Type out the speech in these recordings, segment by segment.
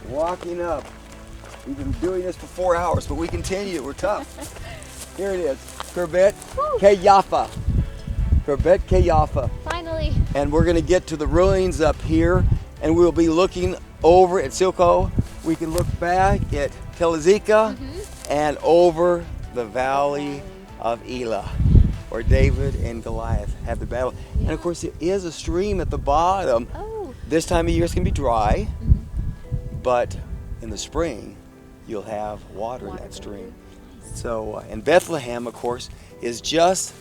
walking up. We've been doing this for 4 hours, but we continue. We're tough. Here it is, Khirbet Qeiyafa. Khirbet Qeiyafa. Finally. And we're going to get to the ruins up here, and we'll be looking over at Silko. We can look back at Tel Azeka and over the valley of Elah, where David and Goliath had the battle. And of course, there is a stream at the bottom. Oh. This time of year it's going to be dry, but in the spring you'll have water in that stream. So, and Bethlehem, of course, is just,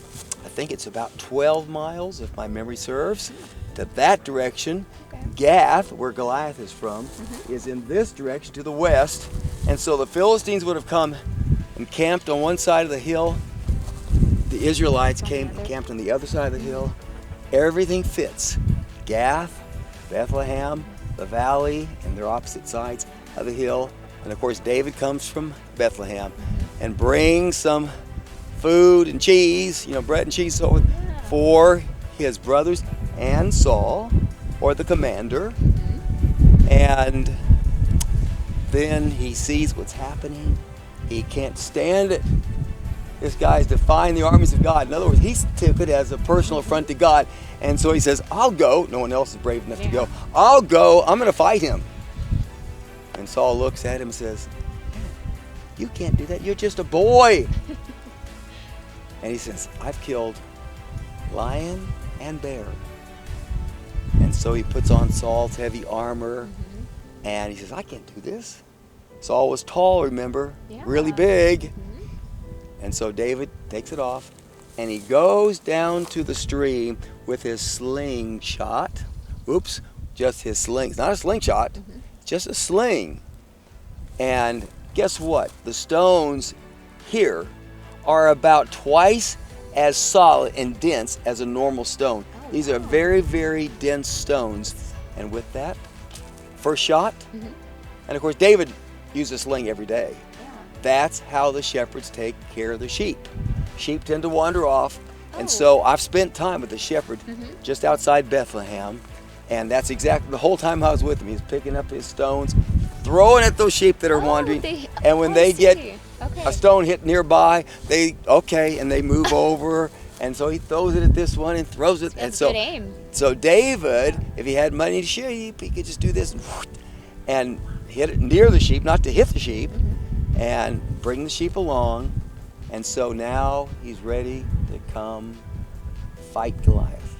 I think it's about 12 miles, if my memory serves, to that direction. Gath, where Goliath is from, is in this direction to the west. And so the Philistines would have come and camped on one side of the hill. The Israelites came and camped on the other side of the hill. Everything fits. Gath, Bethlehem, the valley, and their opposite sides of the hill. And of course, David comes from Bethlehem and brings some food and cheese, bread and cheese, so for his brothers and Saul, or the commander. And then he sees what's happening. He can't stand it. This guy's defying the armies of God. In other words, he took it as a personal affront to God. And so he says, I'll go. No one else is brave enough to go. I'll go. I'm going to fight him. And Saul looks at him and says, you can't do that. You're just a boy. And he says, I've killed lion and bear. And so he puts on Saul's heavy armor. And he says, I can't do this. Saul was tall, remember? Really big. And so David takes it off, and he goes down to the stream with his slingshot. Oops, just his sling. It's not a slingshot, just a sling. And guess what? The stones here are about twice as solid and dense as a normal stone. These are very, very dense stones. And with that, first shot, and of course David used a sling every day. That's how the shepherds take care of the sheep. Sheep tend to wander off, and so I've spent time with the shepherd just outside Bethlehem, and that's exactly the whole time I was with him. He's picking up his stones, throwing at those sheep that are wandering, and when they get a stone hit nearby, they move over, and so he throws it at this one and throws it, and so good aim. So David, if he had money to sheep, he could just do this and hit it near the sheep, not to hit the sheep, and bring the sheep along. And so now he's ready to come fight Goliath.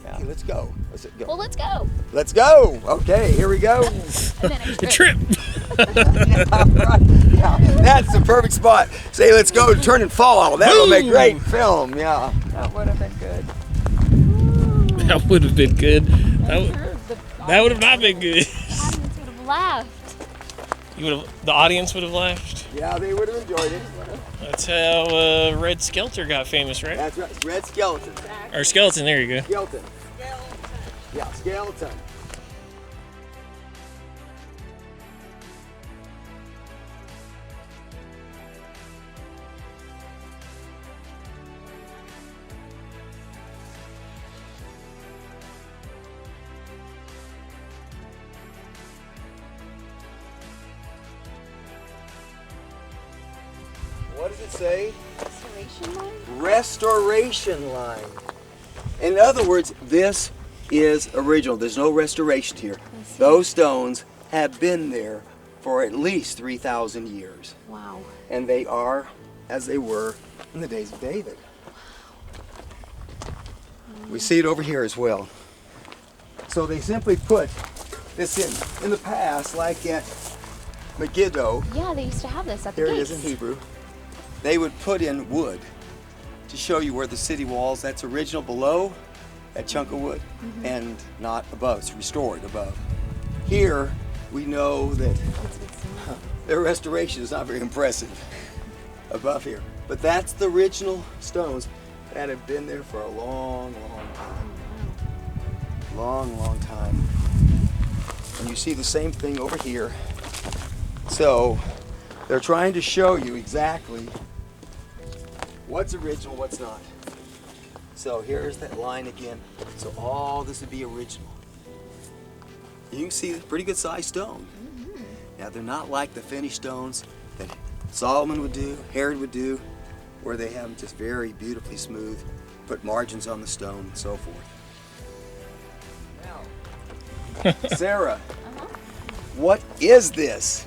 Yeah. Okay, let's go. Well, let's go. Let's go. Okay, here we go. The trip. Yeah, that's the perfect spot. Say, let's go, turn and fall. That'll make great film. Yeah. That would have been good. That would have been good. That would have not been good. The audience would have laughed. The audience would have laughed. Yeah, they would have enjoyed it. That's how Red Skelter got famous, right? That's right, Red Skeleton. Or Skeleton, there you go. Skeleton. Yeah, skeleton. What does it say? Restoration line? Restoration line. In other words, this is original. There's no restoration here. Those stones have been there for at least 3,000 years. Wow. And they are as they were in the days of David. We see it over here as well. So they simply put this in the past, like at Megiddo. Yeah, they used to have this at the Here it gates. is in Hebrew. They would put in wood to show you where the city walls, that's original below that chunk of wood, and not above. It's restored above. Here, we know that their restoration is not very impressive above here. But that's the original stones that have been there for a long, long time. Long, long time. And you see the same thing over here. So they're trying to show you exactly what's original, what's not. So here's that line again. So all this would be original. You can see a pretty good sized stone. Now they're not like the finished stones that Solomon would do, Herod would do, where they have them just very beautifully smooth, put margins on the stone and so forth. Now, Sarah, what is this?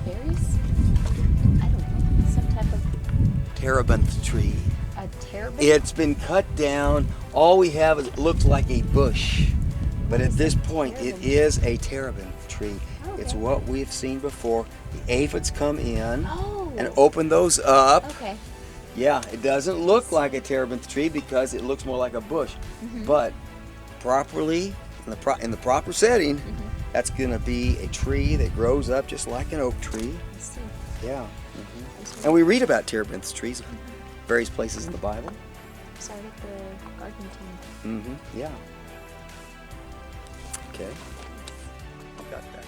Berries? I don't know. Some type of Terebinth tree. a terebinth? It's been cut down. All we have is, it looks like a bush. But at this point, it is a terebinth tree. It's what we've seen before. The aphids come in and open those up. Okay. Yeah, it doesn't look like a terebinth tree because it looks more like a bush. But properly, in the proper setting, that's going to be a tree that grows up just like an oak tree. I see. Yeah. And we read about terebinth trees in various places in the Bible. Started the garden team. Yeah. Okay. Got that.